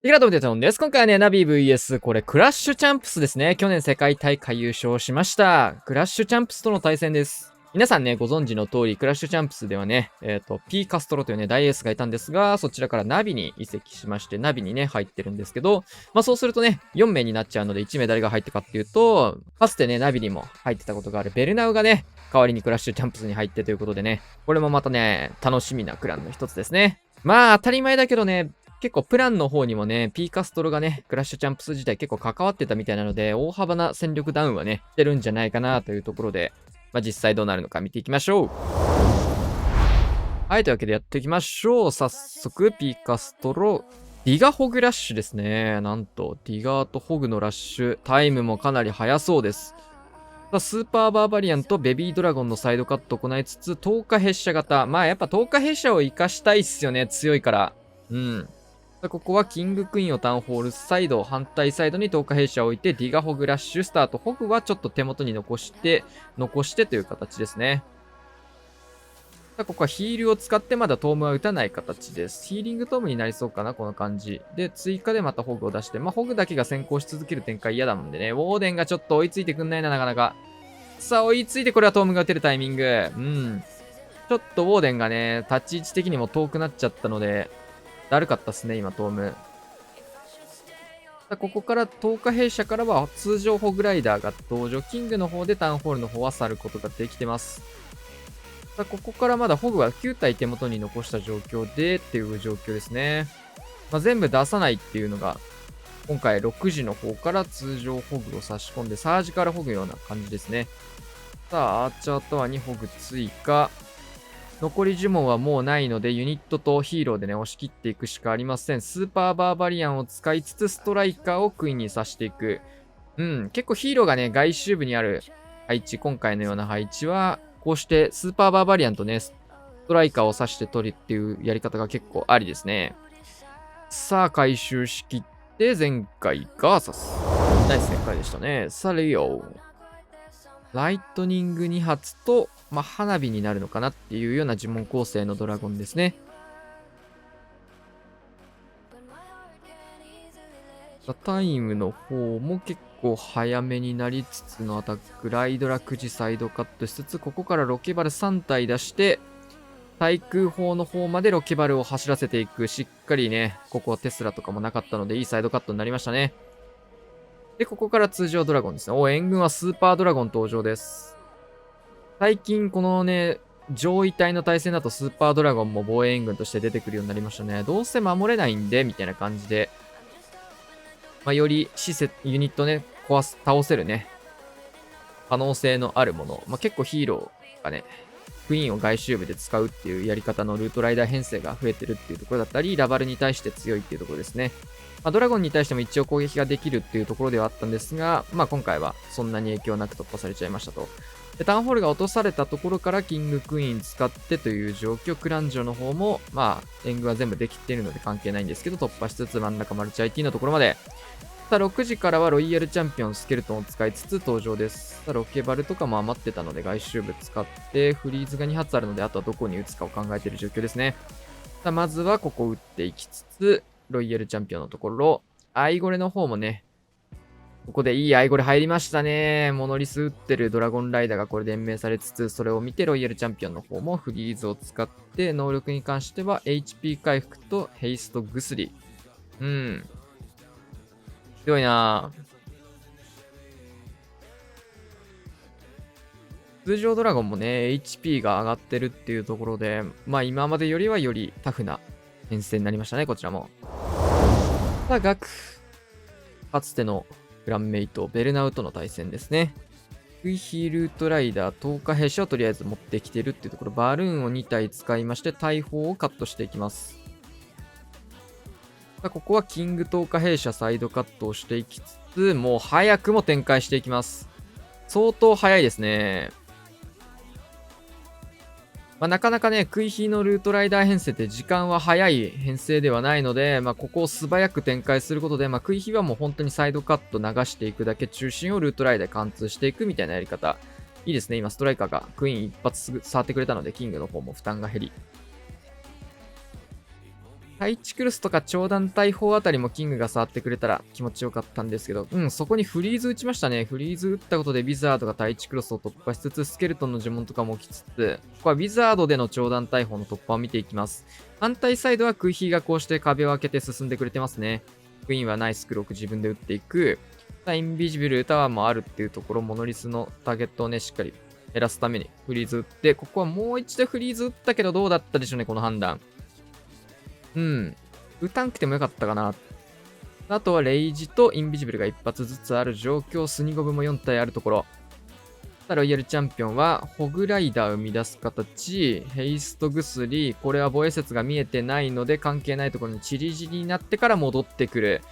ヒラトムテトンです。今回はね、ナビ VS、これ、クラッシュチャンプスですね。去年世界大会優勝しました。クラッシュチャンプスとの対戦です。皆さんね、ご存知の通り、クラッシュチャンプスではね、P カストロというね、大エースがいたんですが、そちらからナビに移籍しまして、ナビにね、入ってるんですけど、そうするとね、4名になっちゃうので、1名誰が入ったかっていうと、かつてね、ナビにも入ってたことがあるベルナウがね、代わりにクラッシュチャンプスに入ってということでね、これもまたね、楽しみなクランの一つですね。当たり前だけどね、結構プランの方にもね、P カストロがね、クラッシュチャンプス自体結構関わってたみたいなので、大幅な戦力ダウンはね、してるんじゃないかなというところで、実際どうなるのか見ていきましょう。はい、というわけでやっていきましょう。早速、P カストロ、ディガホグラッシュですね。なんと、ディガーとホグのラッシュ、タイムもかなり速そうです。スーパーバーバリアンとベビードラゴンのサイドカットを行いつつ、10日弊社型。やっぱ10日弊社を活かしたいっすよね。強いから。うん。ここはキングクイーンをタウンホールサイド、反対サイドに10日弊社を置いて、ディガホグラッシュスタート。ホグはちょっと手元に残してという形ですね。ここはヒールを使ってまだトームは打たない形です。ヒーリングトームになりそうかな、この感じ。で、追加でまたホグを出して、ホグだけが先行し続ける展開嫌だもんでね。ウォーデンがちょっと追いついてくんないな、なかなか。さあ、追いついてこれはトームが打てるタイミング。ちょっとウォーデンがね、立ち位置的にも遠くなっちゃったので、だるかったっすね、今、トーム。ここから10日弊社からは通常ホグライダーが登場。キングの方でタウンホールの方は去ることができてます。ここからまだホグは9体手元に残した状況でっていう状況ですね。全部出さないっていうのが、今回6時の方から通常ホグを差し込んで、サージからホグような感じですね。さあ、アーチャータワーにホグ追加。残り呪文はもうないので、ユニットとヒーローでね、押し切っていくしかありません。スーパーバーバリアンを使いつつ、ストライカーをクイーンに刺していく。結構ヒーローがね、外周部にある配置、今回のような配置は、こうしてスーパーバーバリアンとね、ストライカーを刺して取るっていうやり方が結構ありですね。さあ、回収しきって、前回ガーサス。ナイス展開でしたね。さあ、レイオー。ライトニング2発と、花火になるのかなっていうような呪文構成のドラゴンですね。タイムの方も結構早めになりつつのアタック。ライドラ9時サイドカットしつつ、ここからロケバル3体出して、対空砲の方までロケバルを走らせていく。しっかりね、ここはテスラとかもなかったので、いいサイドカットになりましたね。で、ここから通常ドラゴンですね。援軍はスーパードラゴン登場です。最近このね、上位隊の対戦だとスーパードラゴンも防衛援軍として出てくるようになりましたね。どうせ守れないんで、みたいな感じで。よりユニットね、倒せるね、可能性のあるもの。結構ヒーローがね、クイーンを外周部で使うっていうやり方のルートライダー編成が増えてるっていうところだったり、ラバルに対して強いっていうところですね。ドラゴンに対しても一応攻撃ができるっていうところではあったんですが、今回はそんなに影響なく突破されちゃいましたと。で、タウンホールが落とされたところからキングクイーン使ってという状況、クランジョの方も、援軍は全部できているので関係ないんですけど、突破しつつ真ん中マルチ IT のところまで。さあ、6時からはロイヤルチャンピオンスケルトンを使いつつ登場です。さあ、ロケバルとかも余ってたので外周部使って、フリーズが2発あるので、あとはどこに打つかを考えている状況ですね。さあ、まずはここを打っていきつつ、ロイヤルチャンピオンのところ、アイゴレの方もね、ここでいいアイゴレ入りましたね。モノリス打ってるドラゴンライダーがこれで延命されつつ、それを見てロイヤルチャンピオンの方もフリーズを使って、能力に関しては HP 回復とヘイスト薬。強いなぁ。通常ドラゴンもね、HP が上がってるっていうところで、今までよりはよりタフな編成になりましたね、こちらも。さあ、ガク。かつてのクランメイト、ベルナウとの対戦ですね。クイヒールートライダー、10日兵士をとりあえず持ってきてるっていうところ、バルーンを2体使いまして、大砲をカットしていきます。ここはキング10日弊社サイドカットをしていきつつ、もう早くも展開していきます。相当早いですね。なかなかね、クイヒのルートライダー編成って時間は早い編成ではないので、ここを素早く展開することで、クイヒはもう本当にサイドカット流していくだけ中心をルートライダー貫通していくみたいなやり方。いいですね。今、ストライカーがクイーン一発触ってくれたので、キングの方も負担が減り。タイチクロスとか超団体砲あたりもキングが触ってくれたら気持ちよかったんですけど、そこにフリーズ打ちましたね。フリーズ打ったことでウィザードがタイチクロスを突破しつつ、スケルトンの呪文とかも起きつつ、ここはウィザードでの超団体砲の突破を見ていきます。反対サイドはクイヒーがこうして壁を開けて進んでくれてますね。クイーンはナイスクロック自分で打っていく。インビジブルタワーもあるっていうところ、モノリスのターゲットをね、しっかり減らすためにフリーズ打って、ここはもう一度フリーズ打ったけどどうだったでしょうね、この判断。打たんくてもよかったかな。あとはレイジとインビジブルが一発ずつある状況、スニゴブも4体あるところ。ロイヤルチャンピオンはホグライダーを生み出す形、ヘイスト薬、これは防衛説が見えてないので関係ないところにチリジリになってから戻ってくる。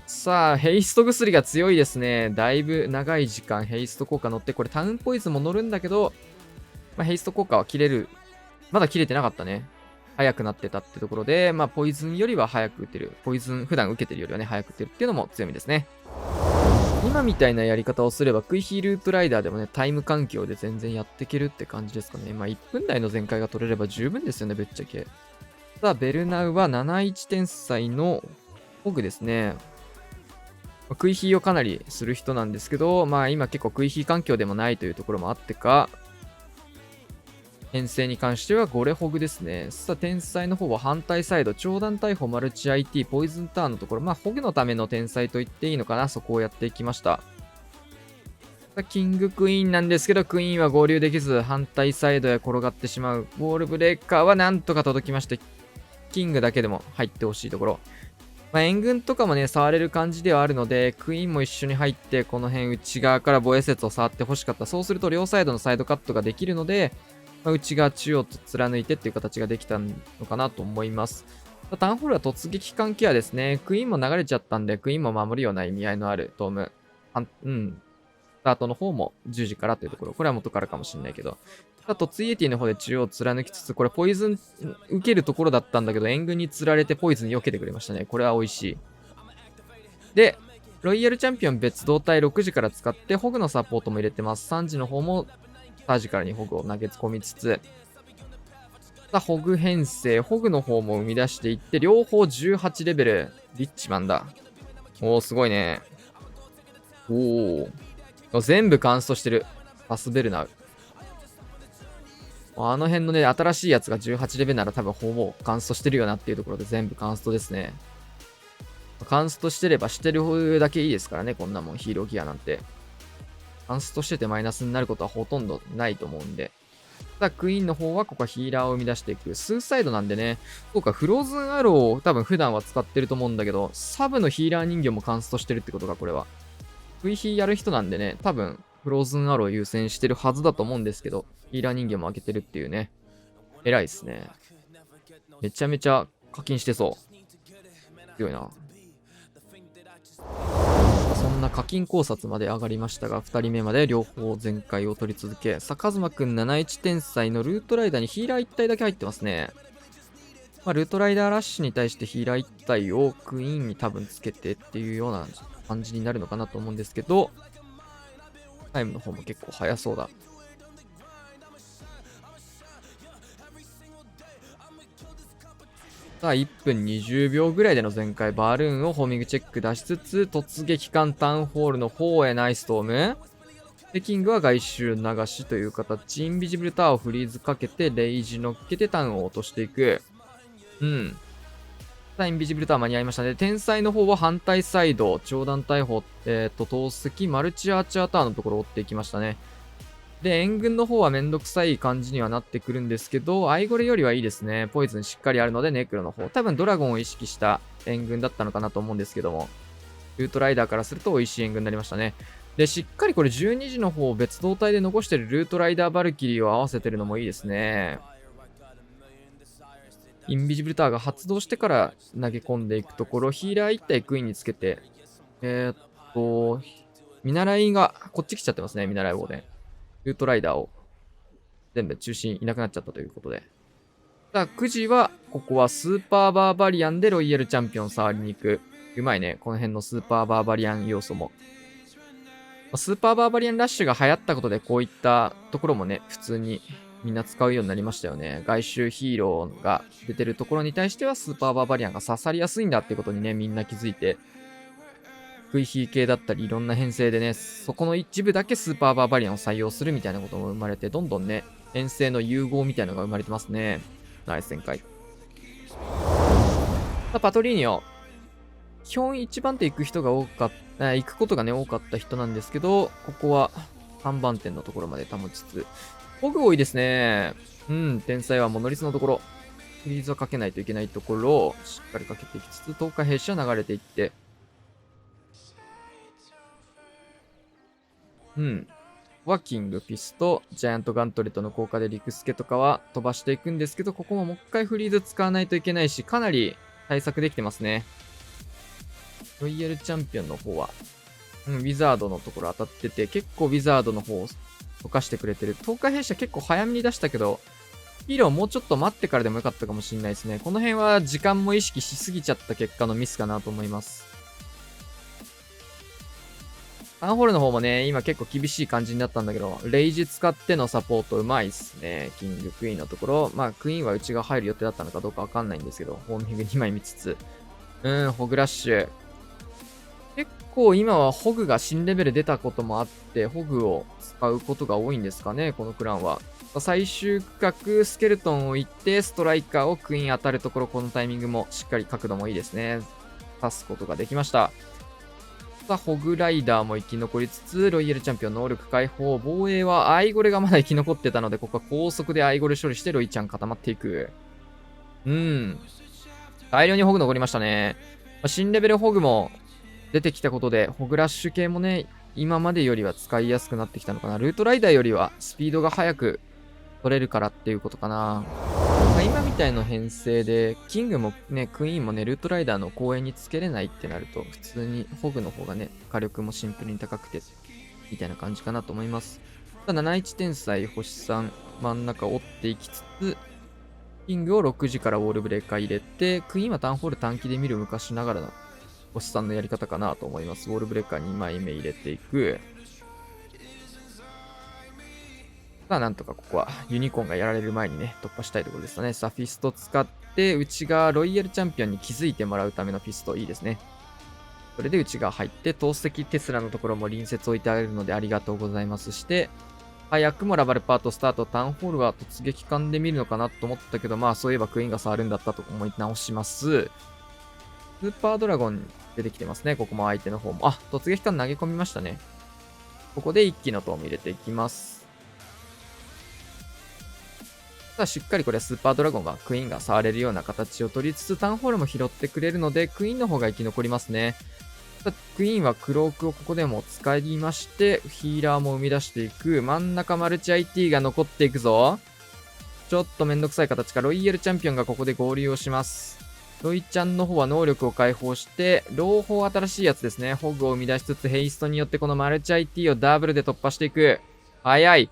さあ、ヘイスト薬が強いですね。だいぶ長い時間ヘイスト効果乗って、これタウンポイズンも乗るんだけど、ヘイスト効果は切れる。まだ切れてなかったね。早くなってたってところで、ポイズンよりは早く打てる。ポイズン普段受けてるよりはね、早く打てるっていうのも強みですね。今みたいなやり方をすれば、クイヒールートライダーでもね、タイム環境で全然やっていけるって感じですかね。1分台の全開が取れれば十分ですよね、ぶっちゃけ。さあ、ベルナウは71天才のホグですね。クイヒーをかなりする人なんですけど、今結構クイヒー環境でもないというところもあってか、編成に関してはゴレホグですね。さあ、天才の方は反対サイド、超団体砲マルチ IT、ポイズンターンのところ、ホグのための天才と言っていいのかな、そこをやっていきました。さあ、キングクイーンなんですけど、クイーンは合流できず、反対サイドへ転がってしまう。ウォールブレーカーはなんとか届きまして、キングだけでも入ってほしいところ。援軍とかもね、触れる感じではあるので、クイーンも一緒に入って、この辺内側から防衛説を触ってほしかった。そうすると両サイドのサイドカットができるので、内側中央と貫いてっていう形ができたのかなと思います。タウンホールは突撃関係はですね、クイーンも流れちゃったんで、クイーンも守るような意味合いのあるトーム。スタートの方も10時からというところ。これは元からかもしれないけど。あと、ツイエティの方で中央を貫きつつ、これポイズン受けるところだったんだけど、援軍に釣られてポイズン避けてくれましたね。これは美味しい。で、ロイヤルチャンピオン別動体6時から使って、ホグのサポートも入れてます。3時の方もサージからにホグを投げ込みつつ、ホグ編成、ホグの方も生み出していって、両方18レベル。リッチマンだ。おー、すごいね。おー。全部カンストしてる。パスベルナウ。あの辺のね、新しいやつが18レベルなら多分ほぼカンストしてるよなっていうところで全部カンストですね。カンストしてればしてるだけいいですからね、こんなもんヒーローギアなんて。カンストしててマイナスになることはほとんどないと思うんで。さあ、クイーンの方はここはヒーラーを生み出していく。スーサイドなんでね、そうか、フローズンアローを多分普段は使ってると思うんだけど、サブのヒーラー人形もカンストしてるってことか、これは。クイヒーやる人なんでね、多分、フローズンアロー優先してるはずだと思うんですけど、ヒーラー人形も開けてるっていうね。偉いっすね。めちゃめちゃ課金してそう。強いな。そんな課金考察まで上がりましたが、2人目まで両方全開を取り続け、さあ、カズマくん71天才のルートライダーにヒーラー1体だけ入ってますね。ルートライダーラッシュに対してヒーラー1体をクイーンに多分つけてっていうような感じになるのかなと思うんですけど、タイムの方も結構速そうだ。さあ、1分20秒ぐらいでの全開、バルーンをホーミングチェック出しつつ、突撃艦タウンホールの方へナイストーム。で、キングは外周流しという形、インビジブルタワーをフリーズかけて、レイジ乗っけてタウンを落としていく。さあ、インビジブルタワー間に合いましたね。天才の方は反対サイド、超団大砲、投石、マルチアーチャーターのところを追っていきましたね。で、援軍の方はめんどくさい感じにはなってくるんですけど、アイゴレよりはいいですね。ポイズンしっかりあるので、ネクロの方。多分ドラゴンを意識した援軍だったのかなと思うんですけども、ルートライダーからすると美味しい援軍になりましたね。で、しっかりこれ12時の方を別動体で残してるルートライダーバルキリーを合わせてるのもいいですね。インビジブルタワーが発動してから投げ込んでいくところ、ヒーラー1体クイーンにつけて、見習いがこっち来ちゃってますね、見習い棒で。ルートライダーを全部中心いなくなっちゃったということで。さあ、9時は、ここはスーパーバーバリアンでロイヤルチャンピオン触りに行く。うまいね、この辺のスーパーバーバリアン要素も。スーパーバーバリアンラッシュが流行ったことで、こういったところもね、普通にみんな使うようになりましたよね。外周ヒーローが出てるところに対してはスーパーバーバリアンが刺さりやすいんだってことにね、みんな気づいて、食い火系だったりいろんな編成でね、そこの一部だけスーパーバーバリアンを採用するみたいなことも生まれて、どんどんね、編成の融合みたいなのが生まれてますね。ナイス展開。パトリーニョ。基本1番手行く人が多かった、行くことがね、多かった人なんですけど、ここは3番手のところまで保ちつつ、ホグ多いですね。うん、天才はモノリスのところ。フリーズはかけないといけないところをしっかりかけていきつつ、10日兵士は流れていって、うん。はキング、ピスト、ジャイアントガントレットの効果でリクスケとかは飛ばしていくんですけど、ここももう一回フリーズ使わないといけないし、かなり対策できてますね。ロイヤルチャンピオンの方は、ウィザードのところ当たってて、結構ウィザードの方を溶かしてくれてる。10日兵士は結構早めに出したけど、ヒーローもうちょっと待ってからでもよかったかもしれないですね。この辺は時間も意識しすぎちゃった結果のミスかなと思います。アンホールの方もね、今結構厳しい感じになったんだけど、レイジ使ってのサポートうまいっすね。キング、クイーンのところ。まあ、クイーンは内側入る予定だったのかどうかわかんないんですけど、ホーミング2枚見つつ。ホグラッシュ。結構今はホグが新レベル出たこともあって、ホグを使うことが多いんですかね、このクランは。最終区画、スケルトンを行って、ストライカーをクイーン当たるところ、このタイミングもしっかり角度もいいですね。刺すことができました。ホグライダーも生き残りつつ、ロイヤルチャンピオン能力解放、防衛はアイゴレがまだ生き残ってたので、ここは高速でアイゴレ処理してロイちゃん固まっていく。大量にホグ残りましたね。新レベルホグも出てきたことで、ホグラッシュ系もね、今までよりは使いやすくなってきたのかな。ルートライダーよりはスピードが速く取れるからっていうことかな。今みたいな編成で、キングもね、クイーンもね、ルートライダーの公園につけれないってなると、普通にホグの方がね、火力もシンプルに高くて、みたいな感じかなと思います。71天才、星3、真ん中折っていきつつ、キングを6時からウォールブレーカー入れて、クイーンはタウンホール短期で見る昔ながらの星3のやり方かなと思います。ウォールブレーカー2枚目入れていく。なんとかここはユニコーンがやられる前にね、突破したいところですね。さあ、フィスト使って、内側ロイヤルチャンピオンに気づいてもらうためのフィスト、いいですね。それで内側入って、投石テスラのところも隣接置いてあげるのでありがとうございますして、早くもラバルパートスタート、タウンホールは突撃艦で見るのかなと思ったけど、まあそういえばクイーンが触るんだったと思い直します。スーパードラゴン出てきてますね、ここも相手の方も。あ、突撃艦投げ込みましたね。ここで一気の塔も入れていきます。さあしっかりこれスーパードラゴンがクイーンが触れるような形を取りつつタウンホールも拾ってくれるのでクイーンの方が生き残りますね。クイーンはクロークをここでも使いましてヒーラーも生み出していく。真ん中マルチ IT が残っていくぞ。ちょっとめんどくさい形か。ロイヤルチャンピオンがここで合流をします。ロイちゃんの方は能力を解放して朗報新しいやつですね。ホグを生み出しつつヘイストによってこのマルチ IT をダブルで突破していく。早い。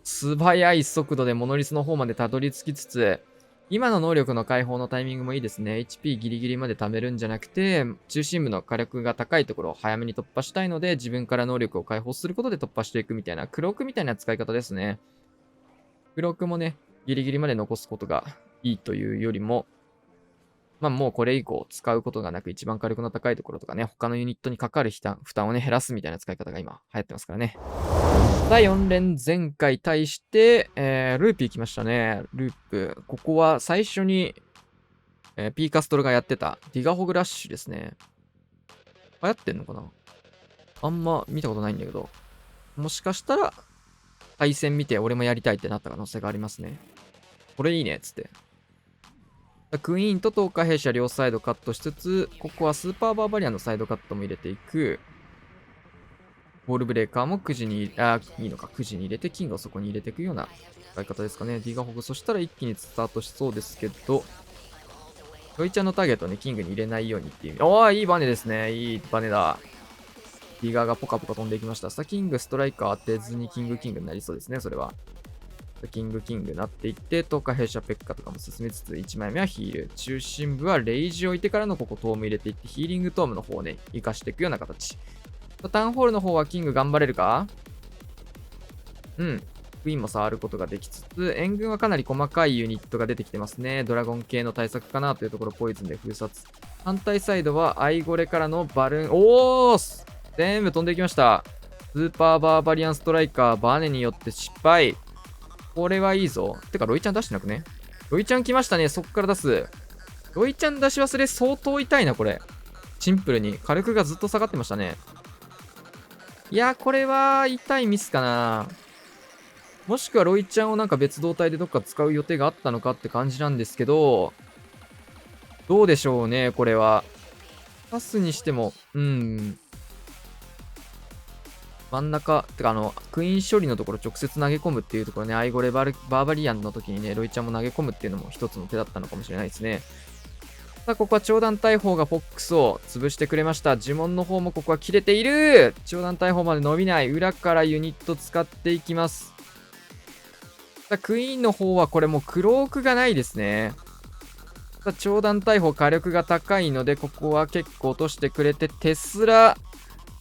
素早い速度でモノリスの方までたどり着きつつ、今の能力の解放のタイミングもいいですね。HP ギリギリまで貯めるんじゃなくて、中心部の火力が高いところを早めに突破したいので、自分から能力を解放することで突破していくみたいな、クロークみたいな使い方ですね。クロークもね、ギリギリまで残すことがいいというよりも、まあもうこれ以降使うことがなく一番火力の高いところとかね、他のユニットにかかる負担をね、減らすみたいな使い方が今流行ってますからね。第4連前回対して、ルーピー来ましたね。ループ。ここは最初に、ピーカストルがやってたディガホグラッシュですね。流行ってんのかな？あんま見たことないんだけど。もしかしたら、対戦見て俺もやりたいってなった可能性がありますね。これいいねっつって。クイーンと10日兵士は両サイドカットしつつ、ここはスーパーバーバリアンのサイドカットも入れていく。ウォールブレーカーも9時に、いいのか、9時に入れて、キングをそこに入れていくような使い方ですかね。ディガホグ、そしたら一気にスタートしそうですけど、ロイちゃんのターゲットをね、キングに入れないようにっていう。おー、いいバネですね。いいバネだ。ディガーがポカポカ飛んでいきました。さあ、キング、ストライカー当てずにキングになりそうですね、それは。キングになっていって、10日弊社ペッカとかも進めつつ、1枚目はヒール。中心部はレイジを置いてからのここトーム入れていって、ヒーリングトームの方をね、活かしていくような形。タウンホールの方はキング頑張れるか？うん。クイーンも触ることができつつ、援軍はかなり細かいユニットが出てきてますね。ドラゴン系の対策かなというところ、ポイズンで封殺。反対サイドはアイゴレからのバルーン。おー全部飛んでいきました。スーパーバーバリアンストライカー、バネによって失敗。これはいいぞ。てか、ロイちゃん出してなくね？ロイちゃん来ましたね。そっから出す。ロイちゃん出し忘れ相当痛いな、これ。シンプルに。火力がずっと下がってましたね。いや、これは痛いミスかな。もしくはロイちゃんをなんか別動隊でどっか使う予定があったのかって感じなんですけど、どうでしょうね、これは。パスにしても、真ん中、てかクイーン処理のところ直接投げ込むっていうところね、アイゴレバーバリアンの時にね、ロイちゃんも投げ込むっていうのも一つの手だったのかもしれないですね。さあ、ここは長弾大砲がフォックスを潰してくれました。呪文の方もここは切れている。長弾大砲まで伸びない。裏からユニット使っていきます。さあ、クイーンの方はこれもうクロークがないですね。さあ、長弾大砲火力が高いので、ここは結構落としてくれて、テスラ、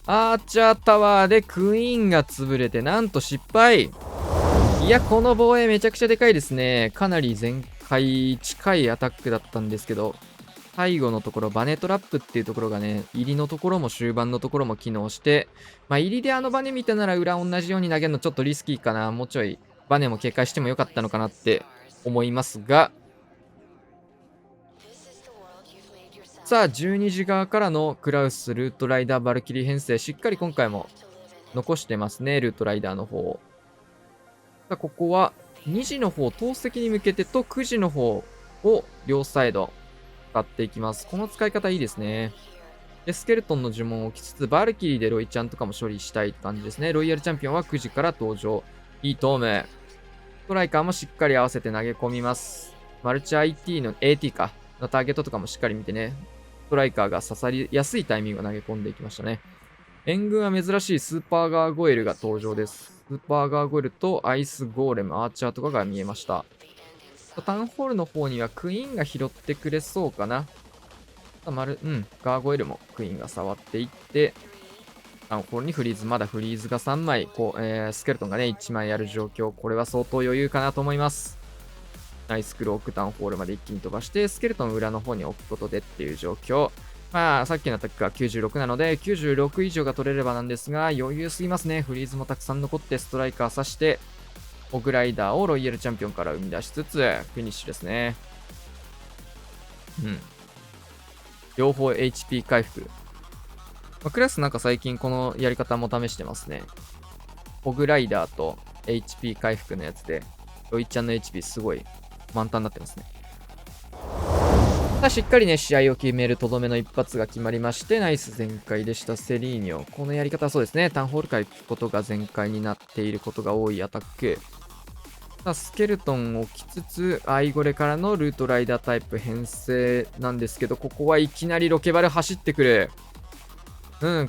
アーチャータワーでクイーンが潰れて、なんと失敗。いや、この防衛めちゃくちゃでかいですね。かなり全開近いアタックだったんですけど、最後のところ、バネトラップっていうところがね、入りのところも終盤のところも機能して、まあ、入りでバネ見たなら裏同じように投げるのちょっとリスキーかな。もうちょいバネも警戒してもよかったのかなって思いますが、さあ、12時側からのクラウス、ルートライダー、バルキリー編成、しっかり今回も残してますね、ルートライダーの方。さあ、ここは2時の方、投石に向けてと9時の方を両サイド使っていきます。この使い方いいですね。で、スケルトンの呪文を置きつつ、バルキリーでロイちゃんとかも処理したいって感じですね。ロイヤルチャンピオンは9時から登場。いいトーム。ストライカーもしっかり合わせて投げ込みます。マルチ IT の AT か。のターゲットとかもしっかり見てね。ストライカーが刺さりやすいタイミングを投げ込んでいきましたね。援軍は珍しいスーパーガーゴエルが登場です。スーパーガーゴエルとアイスゴーレム、アーチャーとかが見えました。タウンホールの方にはクイーンが拾ってくれそうかな。ガーゴイルもクイーンが触っていって、タウンホールにフリーズ、まだフリーズが3枚、スケルトンがね、1枚ある状況、これは相当余裕かなと思います。ナイスクロークタウンホールまで一気に飛ばして、スケルトン裏の方に置くことでっていう状況。まあ、さっきのアタックが96なので、96以上が取れればなんですが、余裕すぎますね。フリーズもたくさん残って、ストライカー刺して、モグライダーをロイヤルチャンピオンから生み出しつつ、フィニッシュですね。両方 HP 回復。クラスなんか最近このやり方も試してますね。モグライダーと HP 回復のやつで、ロイちゃんの HP すごい満タンになってますね。さあ、しっかりね、試合を決めるとどめの一発が決まりまして、ナイス全開でした、セリーニョ。このやり方はそうですね、タウンホールから行くことが全開になっていることが多いアタック。さあ、スケルトンを置きつつ、アイゴレからのルートライダータイプ編成なんですけど、ここはいきなりロケバル走ってくる。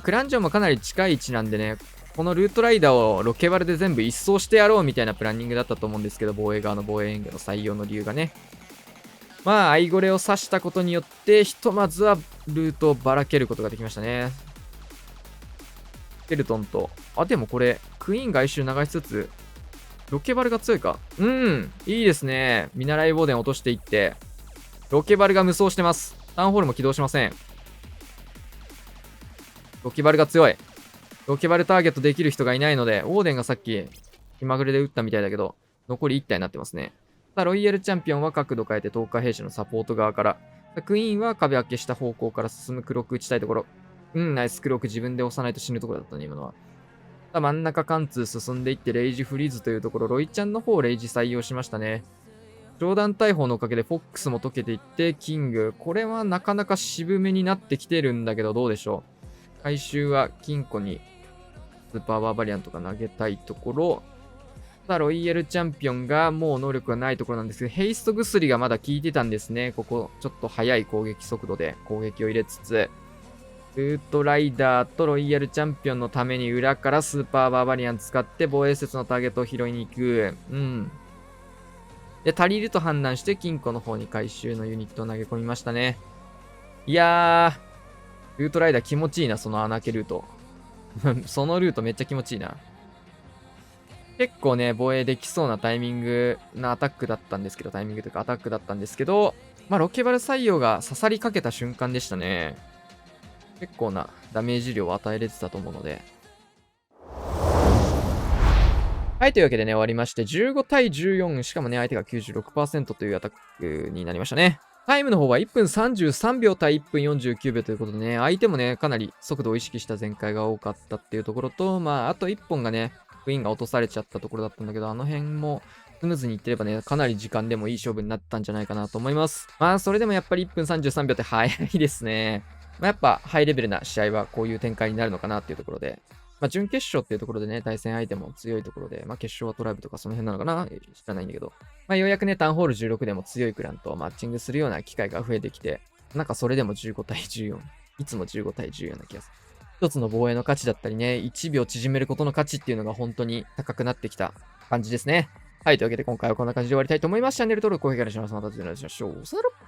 クランジョンもかなり近い位置なんでね、このルートライダーをロケバルで全部一掃してやろうみたいなプランニングだったと思うんですけど、防衛側の防衛援軍の採用の理由がね。まあ、アイゴレを刺したことによって、ひとまずはルートをばらけることができましたね。スケルトンと、でもこれ、クイーン外周流しつつ、ロケバルが強いか。いいですね。見習いボーデン落としていって、ロケバルが無双してます。タウンホールも起動しません。ロケバルが強い。ロケバルターゲットできる人がいないので、オーデンがさっき、気まぐれで打ったみたいだけど、残り1体になってますね。さあ、ロイヤルチャンピオンは角度変えて10日兵士のサポート側から。クイーンは壁開けした方向から進むクロック打ちたいところ。ナイスクロック自分で押さないと死ぬところだったね、今のは。さあ、真ん中貫通進んでいって、レイジフリーズというところ、ロイちゃんの方、レイジ採用しましたね。上段大砲のおかげでフォックスも溶けていって、キング。これはなかなか渋めになってきてるんだけど、どうでしょう。回収は金庫にスーパーバーバリアンとか投げたいところ。さあ、ロイヤルチャンピオンがもう能力がないところなんですけど、ヘイスト薬がまだ効いてたんですね。ここ、ちょっと速い攻撃速度で攻撃を入れつつ、ルートライダーとロイヤルチャンピオンのために裏からスーパーバーバリアン使って防衛施設のターゲットを拾いに行く。で、足りると判断して金庫の方に回収のユニットを投げ込みましたね。いやー、ルートライダー気持ちいいな、その穴開けルート。そのルートめっちゃ気持ちいいな。結構ね、防衛できそうなタイミングなアタックだったんですけど、タイミングというかアタックだったんですけど、まあ、ロケバル採用が刺さりかけた瞬間でしたね。結構なダメージ量を与えれてたと思うので。はい、というわけでね、終わりまして、15対14、しかもね、相手が 96% というアタックになりましたね。タイムの方は1分33秒対1分49秒ということでね、相手もね、かなり速度を意識した展開が多かったっていうところと、まあ、あと1本がね、クイーンが落とされちゃったところだったんだけど、あの辺もスムーズにいってればね、かなり時間でもいい勝負になったんじゃないかなと思います。まあ、それでもやっぱり1分33秒って早いですね。まあ、やっぱハイレベルな試合はこういう展開になるのかなっていうところで、まあ、準決勝っていうところでね、対戦相手も強いところで、まあ、決勝はトライブとかその辺なのかな知らないんだけど、まあ、ようやくね、タウンホール16でも強いクランとマッチングするような機会が増えてきて、なんかそれでも15対14、いつも15対14な気がする。一つの防衛の価値だったりね、1秒縮めることの価値っていうのが本当に高くなってきた感じですね。はい、というわけで今回はこんな感じで終わりたいと思います。チャンネル登録、高評価お願いします。また次回お会いしましょう。さよなら。